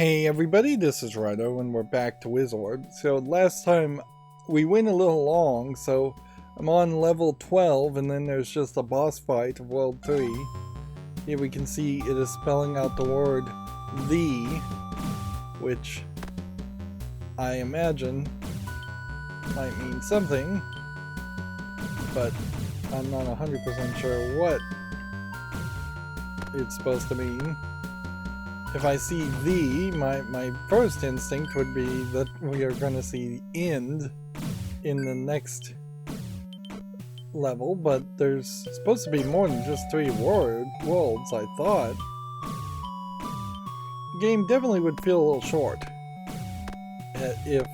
Hey everybody, this is Rydo and we're back to Wizorb. So last time we went a little long, so I'm on level 12 and then there's just a boss fight of World 3. Here we can see it is spelling out the word "the," which I imagine might mean something, but I'm not 100% sure what it's supposed to mean. If I see "the," my first instinct would be that we are going to see "end" in the next level, but there's supposed to be more than just 3 worlds, I thought. The game definitely would feel a little short if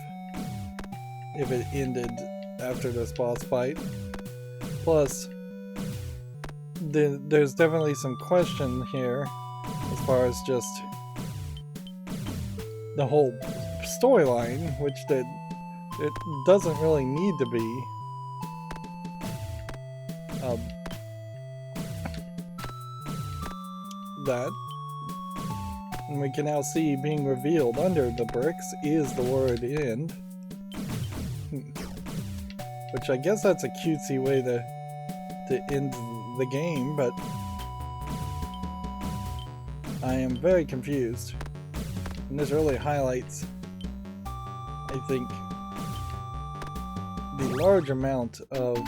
it ended after this boss fight. Plus, there's definitely some question here as far as just the whole storyline, which it doesn't really need to be. That, and we can now see being revealed under the bricks is the word "end," which I guess that's a cutesy way to end the game, but I am very confused. And this really highlights, I think, the large amount of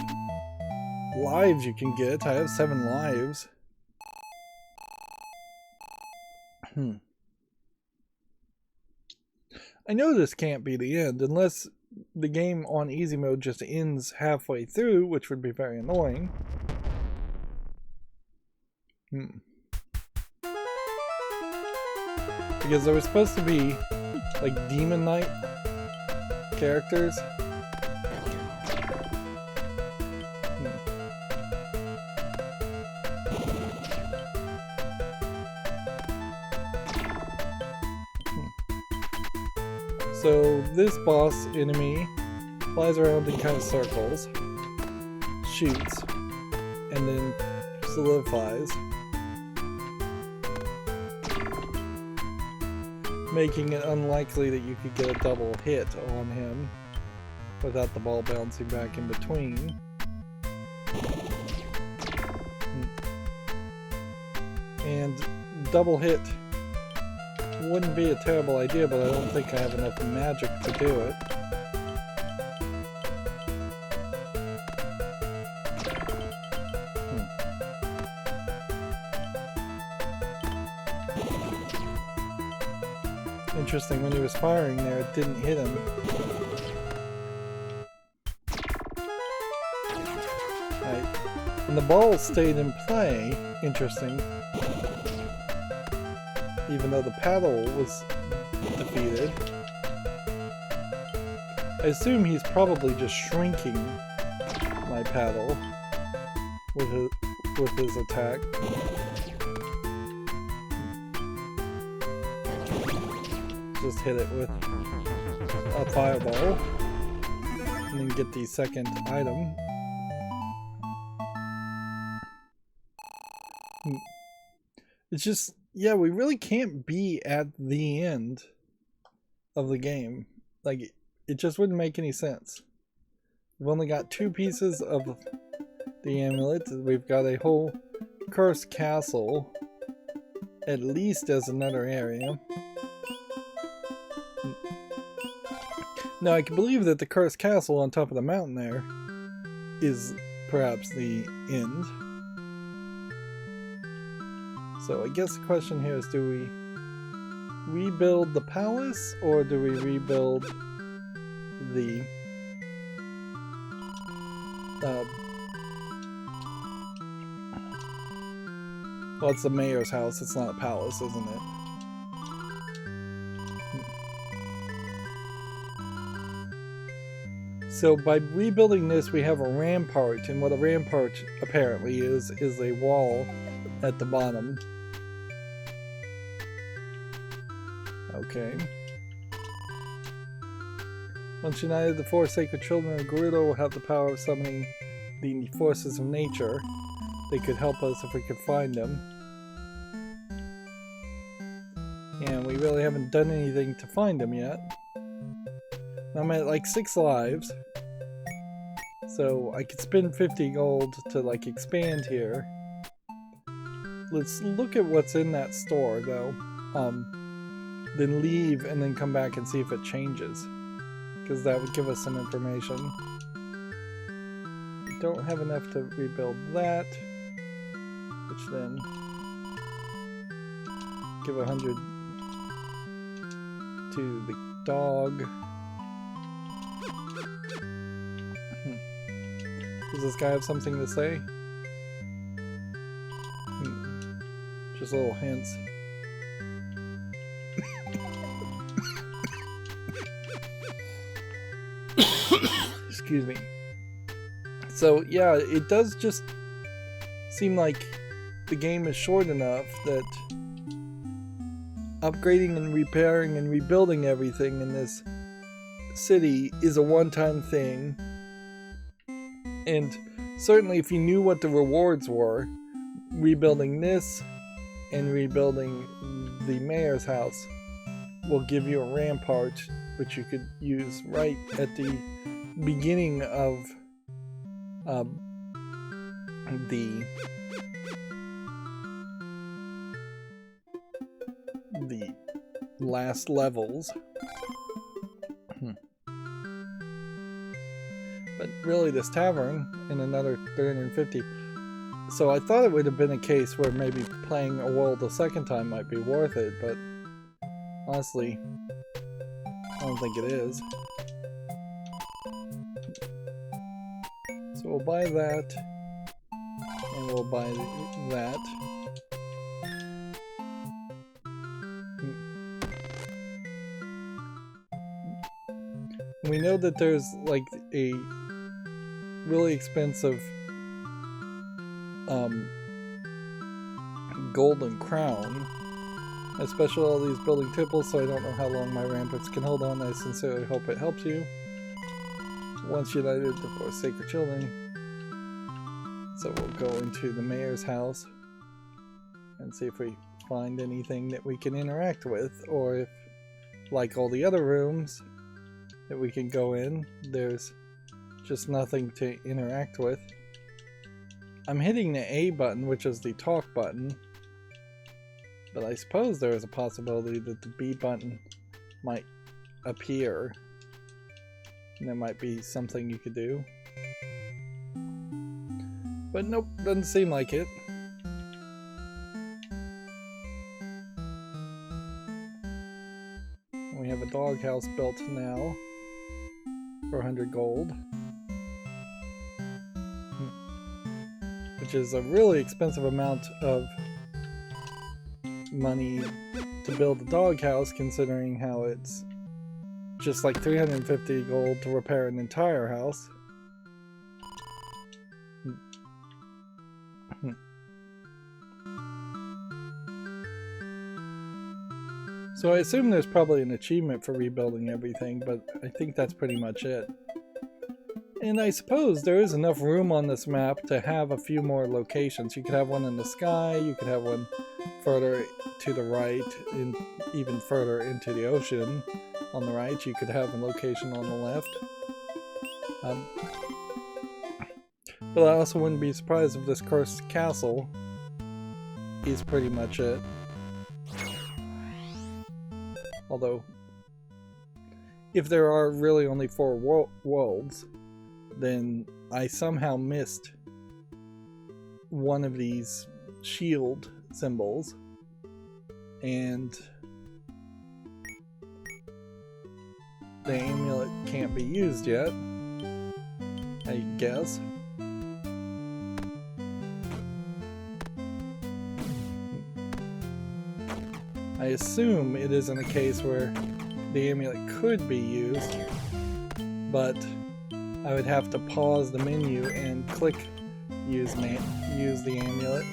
lives you can get. I have 7 lives. I know this can't be the end unless the game on easy mode just ends halfway through, which would be very annoying. Because there was supposed to be like Demon Knight characters. So this boss enemy flies around in kind of circles, shoots, and then solidifies, making it unlikely that you could get a double hit on him without the ball bouncing back in between. And double hit wouldn't be a terrible idea, but I don't think I have enough magic to do it. Interesting, when he was firing there, it didn't hit him. Right. And the ball stayed in play. Interesting. Even though the paddle was defeated. I assume he's probably just shrinking my paddle with his attack. Just hit it with a fireball and then get the second item. It's just, yeah, we really can't be at the end of the game. Like, it just wouldn't make any sense. We've only got 2 pieces of the amulet. We've got a whole cursed castle, at least as another area. Now, I can believe that the cursed castle on top of the mountain there is perhaps the end. So I guess the question here is, do we rebuild the palace, or do we rebuild the well, it's the mayor's house, it's not a palace, isn't it? So by rebuilding this, we have a rampart, and what a rampart apparently is a wall at the bottom. Okay. Once united, the 4 sacred children of Gorudo will have the power of summoning the forces of nature. They could help us if we could find them. And we really haven't done anything to find him yet. I'm at like 6 lives. So I could spend 50 gold to like expand here. Let's look at what's in that store though. Then leave and then come back and see if it changes. Because that would give us some information. We don't have enough to rebuild that. Which then give 100 to the dog. Does this guy have something to say? Just little hints. Excuse me. So yeah, it does just seem like the game is short enough that upgrading and repairing and rebuilding everything in this city is a one-time thing. And certainly if you knew what the rewards were, rebuilding this and rebuilding the mayor's house will give you a rampart which you could use right at the beginning of the last levels. But really this tavern in another 350. So I thought it would have been a case where maybe playing a world a second time might be worth it, but honestly, I don't think it is. So we'll buy that, and we'll buy that. We know that there's like a really expensive golden crown. I special all these building tipples, so I don't know how long my ramparts can hold on. I sincerely hope it helps you. Once united, the four sacred children. So we'll go into the mayor's house and see if we find anything that we can interact with, or if, like all the other rooms that we can go in, there's just nothing to interact with. I'm hitting the A button, which is the talk button, but I suppose there is a possibility that the B button might appear, and there might be something you could do. But nope, doesn't seem like it. We have a doghouse built now for 100 gold. Which is a really expensive amount of money to build a doghouse, considering how it's just like 350 gold to repair an entire house. So I assume there's probably an achievement for rebuilding everything, but I think that's pretty much it. And I suppose there is enough room on this map to have a few more locations. You could have one in the sky, you could have one further to the right, and even further into the ocean on the right. You could have a location on the left. But I also wouldn't be surprised if this cursed castle is pretty much it. Although, if there are really only 4 worlds, then I somehow missed one of these shield symbols, and the amulet can't be used yet, I guess. I assume it isn't a case where the amulet could be used, but I would have to pause the menu and click use the amulet.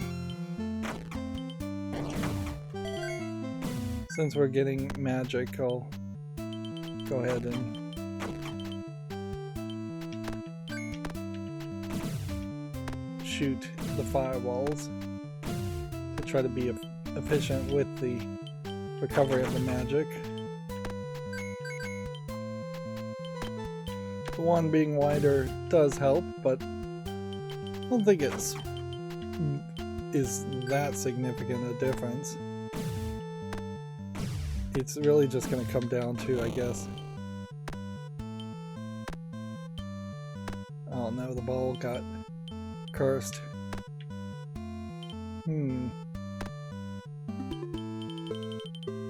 Since we're getting magic, I'll go ahead and shoot the firewalls to try to be efficient with the recovery of the magic. The wand being wider does help, but I don't think is that significant a difference. It's really just going to come down to, I guess. Oh no, the ball got cursed.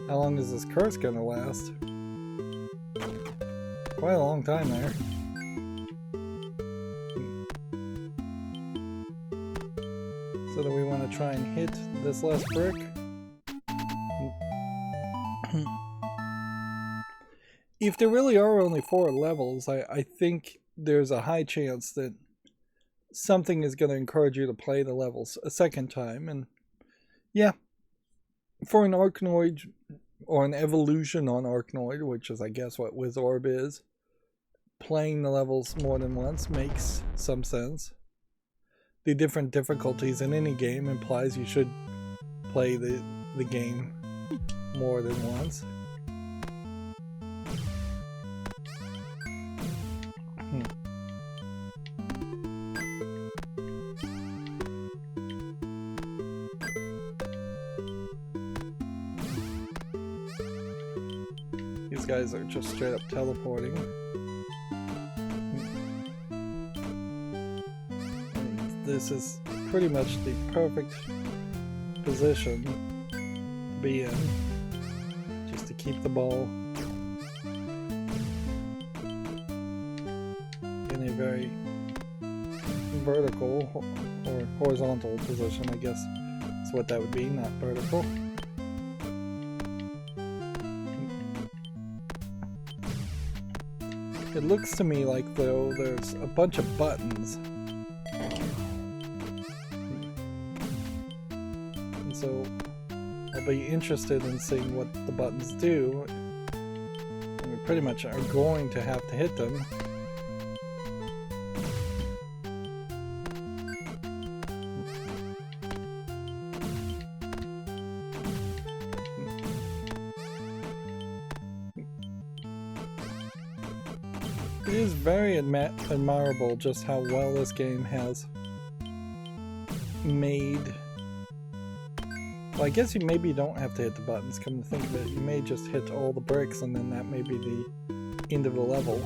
How long is this curse going to last? Quite a long time there. So do we want to try and hit this last brick? If there really are only 4 levels, I think there's a high chance that something is going to encourage you to play the levels a second time. And yeah, for an Arkanoid, or an evolution on Arkanoid, which is I guess what Wizorb is, playing the levels more than once makes some sense. The different difficulties in any game implies you should play the game more than once. These guys are just straight up teleporting. This is pretty much the perfect position to be in, just to keep the ball in a very vertical or horizontal position, I guess that's what that would be, not vertical. It looks to me like though there's a bunch of buttons. So I'll be interested in seeing what the buttons do. And we pretty much are going to have to hit them. It is very admirable just how well this game has made. Well, I guess you maybe don't have to hit the buttons, come to think of it. You may just hit all the bricks and then that may be the end of the level.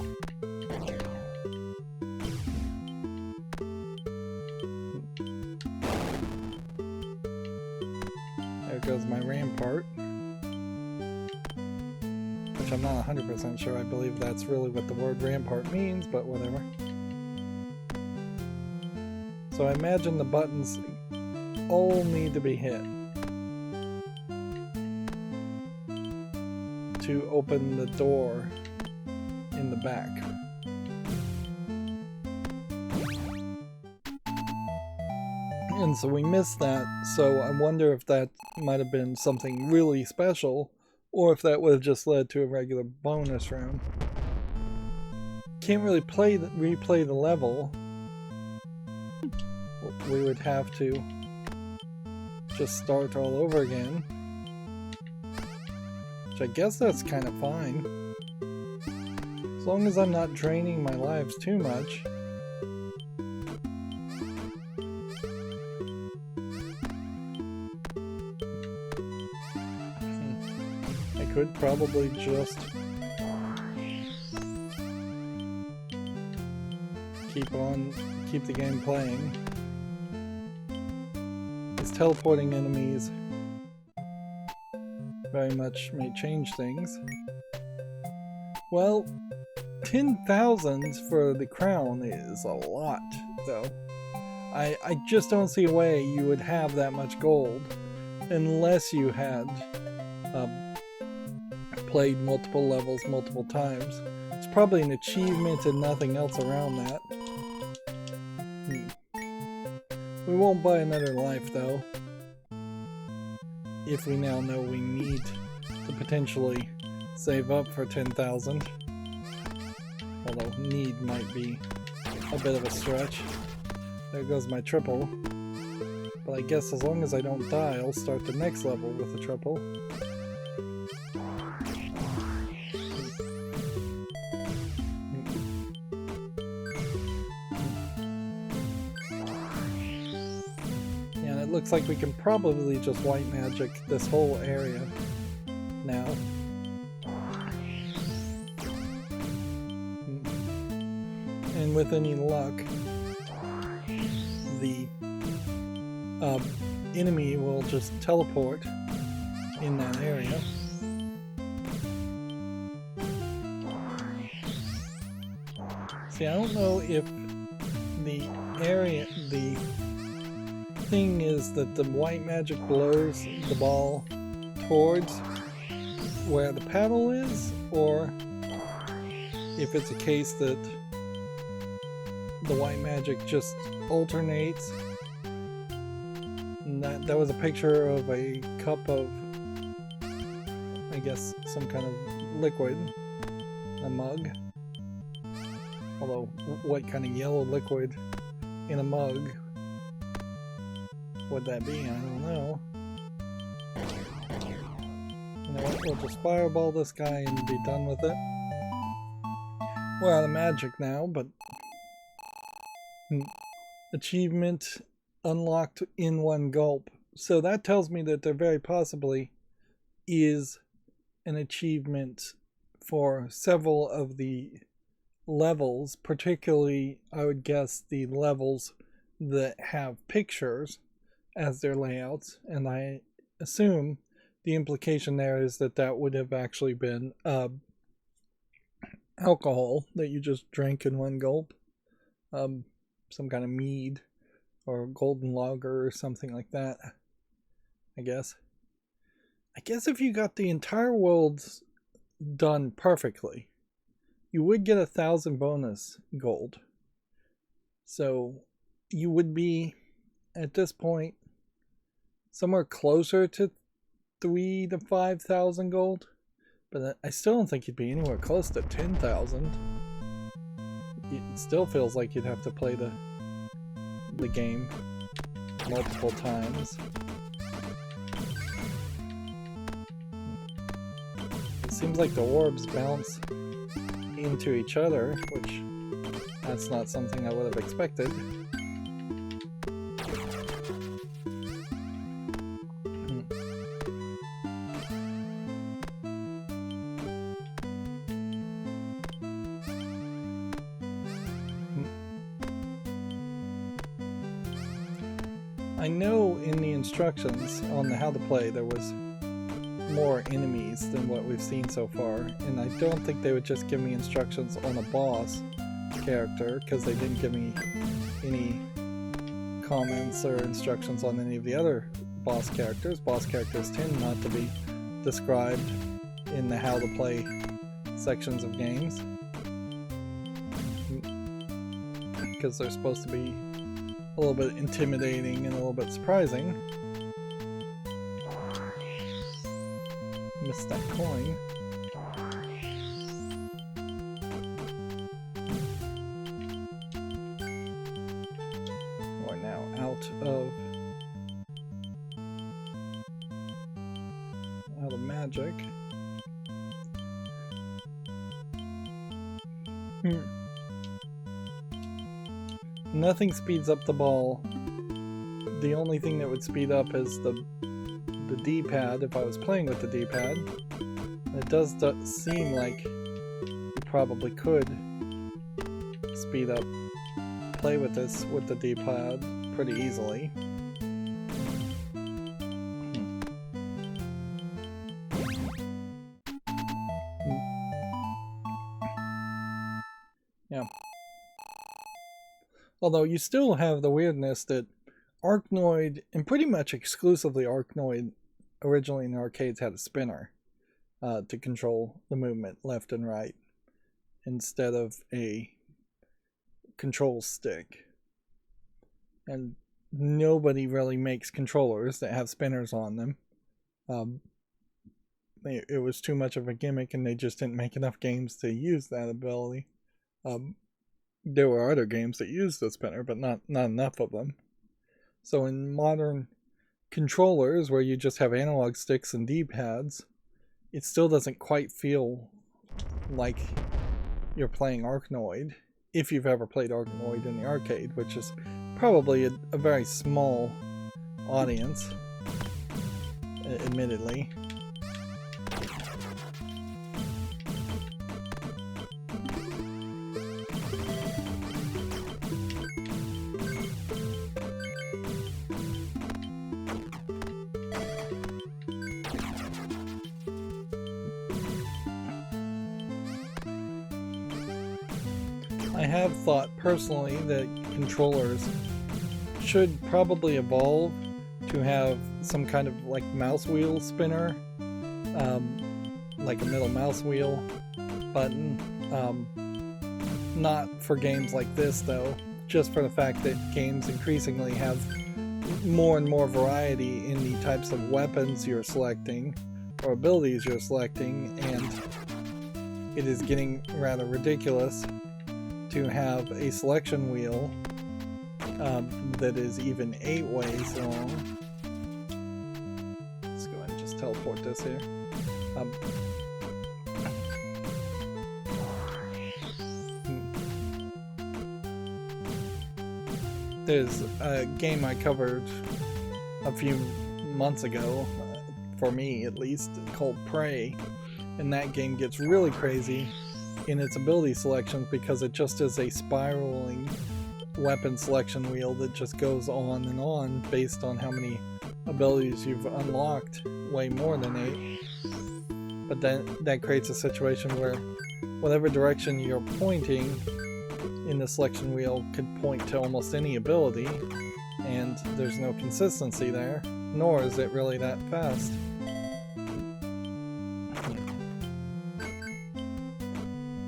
There goes my rampart. Which I'm not 100% sure. I believe that's really what the word rampart means, but whatever. So I imagine the buttons all need to be hit to open the door in the back. And so we missed that, so I wonder if that might have been something really special, or if that would have just led to a regular bonus round. Can't really replay the level. We would have to just start all over again. Which I guess that's kind of fine. As long as I'm not draining my lives too much. I could probably just keep the game playing. These teleporting enemies very much may change things. Well, 10,000 for the crown is a lot, though. I just don't see a way you would have that much gold unless you had played multiple levels multiple times. It's probably an achievement and nothing else around that. We won't buy another life, though. If we now know we need to potentially save up for 10,000. Although need might be a bit of a stretch. There goes my triple. But I guess as long as I don't die, I'll start the next level with a triple. it looks like we can probably just white magic this whole area now. And with any luck, the enemy will just teleport in that area. See, I don't know if the thing is that the white magic blows the ball towards where the paddle is, or if it's a case that the white magic just alternates. And that was a picture of a cup of, I guess, some kind of liquid, a mug. Although, what kind of yellow liquid in a mug would that be? I don't know. You know what, we'll just fireball this guy and be done with it. We're out of magic now, but achievement unlocked in one gulp. So that tells me that there very possibly is an achievement for several of the levels, particularly I would guess the levels that have pictures as their layouts, and I assume the implication there is that that would have actually been alcohol that you just drank in one gulp. Some kind of mead or golden lager or something like that, I guess. I guess if you got the entire world done perfectly, you would get 1,000 bonus gold. So you would be, at this point, somewhere closer to 3,000 to 5,000 gold. But I still don't think you'd be anywhere close to 10,000. It still feels like you'd have to play the game multiple times. It seems like the orbs bounce into each other, which that's not something I would have expected. I know in the instructions on the how to play there was more enemies than what we've seen so far, and I don't think they would just give me instructions on a boss character, because they didn't give me any comments or instructions on any of the other boss characters. Boss characters tend not to be described in the how to play sections of games, because they're supposed to be a little bit intimidating and a little bit surprising. Missed that coin. We're now out of magic. Nothing speeds up the ball. The only thing that would speed up is the D-pad if I was playing with the D-pad. It does seem like you probably could speed up, play with this with the D-pad pretty easily. Yeah. Although you still have the weirdness that Arkanoid, and pretty much exclusively Arkanoid, originally in the arcades had a spinner to control the movement left and right instead of a control stick. And nobody really makes controllers that have spinners on them. It was too much of a gimmick, and they just didn't make enough games to use that ability. There were other games that used the spinner, but not enough of them. So in modern controllers, where you just have analog sticks and D-pads, it still doesn't quite feel like you're playing Arkanoid, if you've ever played Arkanoid in the arcade, which is probably a very small audience, admittedly. I have thought personally that controllers should probably evolve to have some kind of like mouse wheel spinner, like a middle mouse wheel button. Not for games like this though, just for the fact that games increasingly have more and more variety in the types of weapons you're selecting or abilities you're selecting, and it is getting rather ridiculous to have a selection wheel that is even 8 ways long. Let's go ahead and just teleport this here. There's a game I covered a few months ago, for me at least, called Prey, and that game gets really crazy in its ability selections because it just is a spiraling weapon selection wheel that just goes on and on based on how many abilities you've unlocked, way more than 8. But then that creates a situation where whatever direction you're pointing in the selection wheel could point to almost any ability, and there's no consistency there, nor is it really that fast.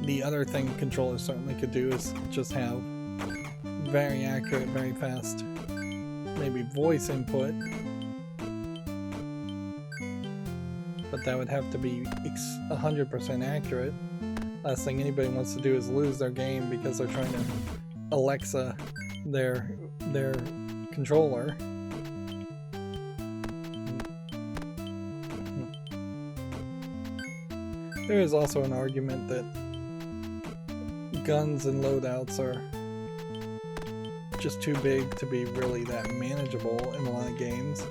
The other thing controllers certainly could do is just have very accurate, very fast, maybe voice input, but that would have to be 100% accurate. Last thing anybody wants to do is lose their game because they're trying to Alexa their controller. There is also an argument that guns and loadouts are just too big to be really that manageable in a lot of games.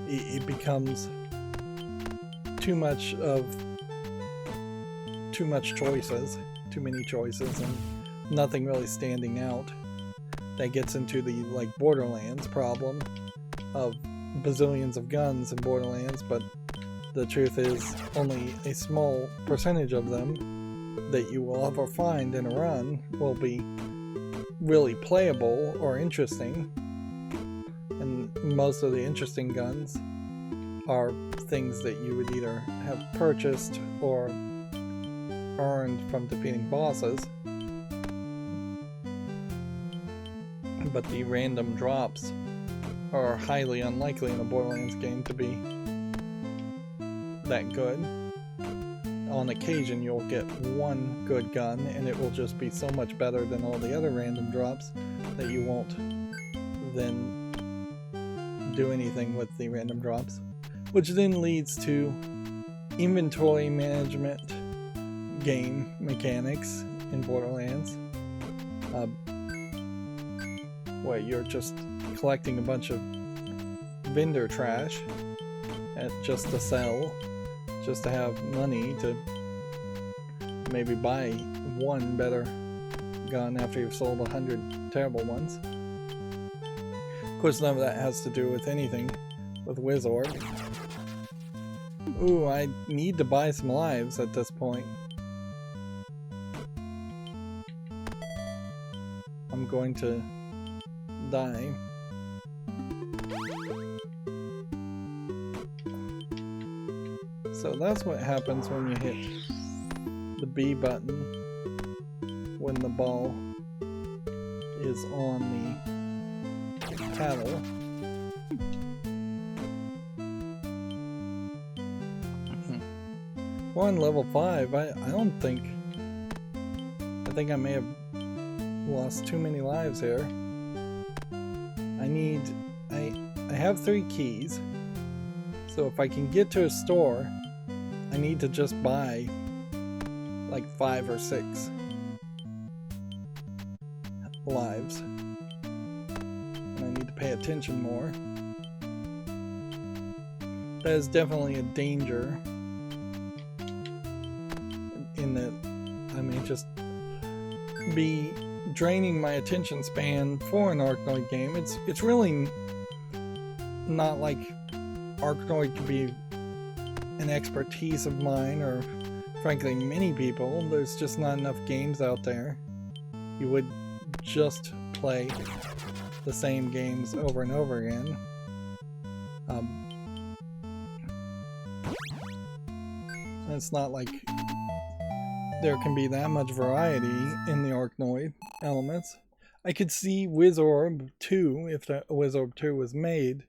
It becomes too many choices, and nothing really standing out. That gets into the like Borderlands problem of bazillions of guns in Borderlands, but the truth is only a small percentage of them that you will ever find in a run will be really playable or interesting, and most of the interesting guns are things that you would either have purchased or earned from defeating bosses. But the random drops are highly unlikely in a Borderlands game to be that good. On occasion you'll get one good gun and it will just be so much better than all the other random drops that you won't then do anything with the random drops, which then leads to inventory management game mechanics in Borderlands, where you're just collecting a bunch of vendor trash just to sell, just to have money to maybe buy one better gun after you've sold 100 terrible ones. Of course, none of that has to do with anything with Wizorb. Ooh, I need to buy some lives at this point. I'm going to die. So that's what happens when you hit the B button when the ball is on the paddle. We're on level 5. I think I may have lost too many lives here. I have 3 keys, so if I can get to a store, I need to just buy like 5 or 6 lives. need to pay attention more. That is definitely a danger in that I may just be draining my attention span for an Arkanoid game. It's really not like Arkanoid could be an expertise of mine, or frankly many people. There's just not enough games out there. You would just play the same games over and over again. It's not like there can be that much variety in the Arkanoid elements. I could see Wizorb 2, if the Wizorb 2 was made,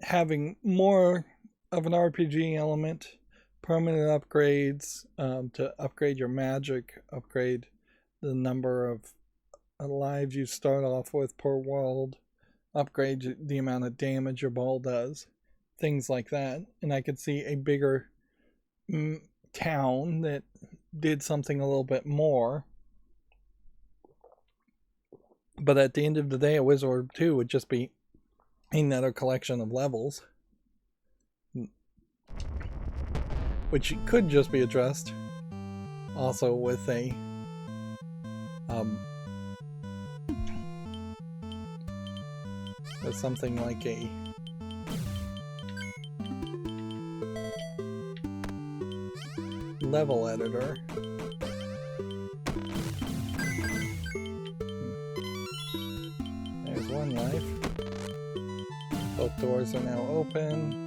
having more of an RPG element, permanent upgrades to upgrade your magic, upgrade the number of lives you start off with per world, upgrade the amount of damage your ball does, things like that. And I could see a bigger town that did something a little bit more. But at the end of the day, a Wizorb 2 would just be another collection of levels, which could just be addressed also with a with something like a level editor. There's one life. Both doors are now open.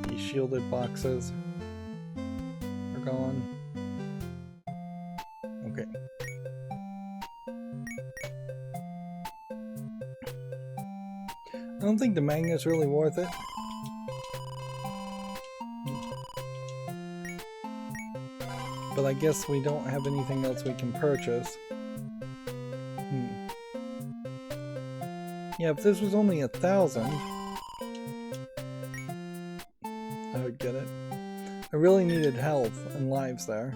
These shielded boxes are gone. Okay. I don't think the magnet's really worth it. But I guess we don't have anything else we can purchase. Yeah, if this was only 1,000, I would get it. I really needed health and lives there.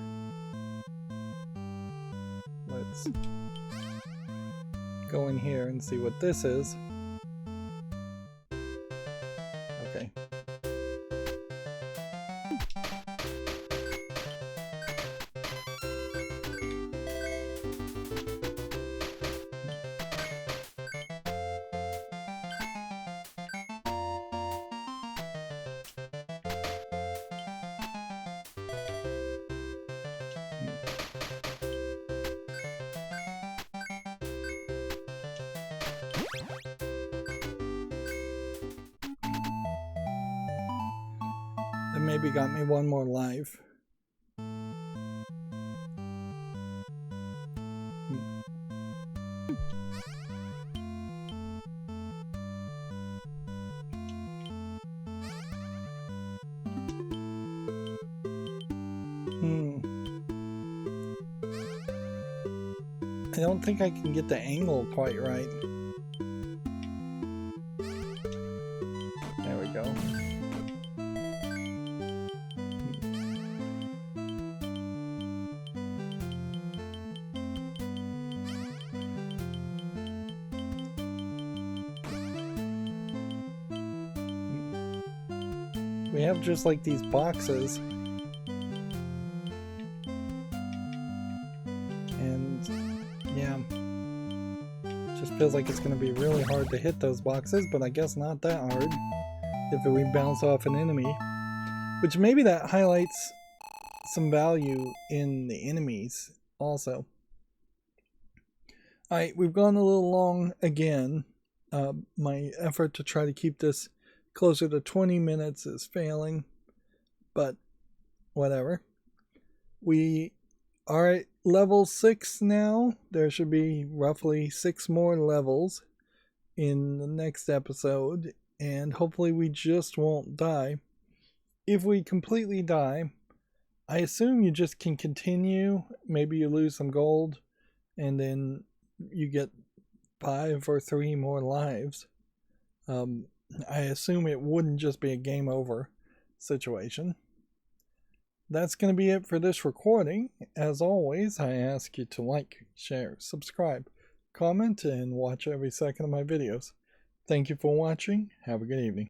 Let's go in here and see what this is. Okay. That maybe got me one more life. I don't think I can get the angle quite right. There we go. We have just like these boxes. And yeah, just feels like it's going to be really hard to hit those boxes, but I guess not that hard if we bounce off an enemy. Which maybe that highlights some value in the enemies also. Alright, we've gone a little long again. My effort to try to keep this closer to 20 minutes is failing, but whatever. We are at level 6 now. There should be roughly 6 more levels in the next episode, and hopefully we just won't die. If we completely die, I assume you just can continue. Maybe you lose some gold, and then you get 5 or 3 more lives. I assume it wouldn't just be a game over situation. That's going to be it for this recording. As always, I ask you to like, share, subscribe, comment, and watch every second of my videos. Thank you for watching. Have a good evening.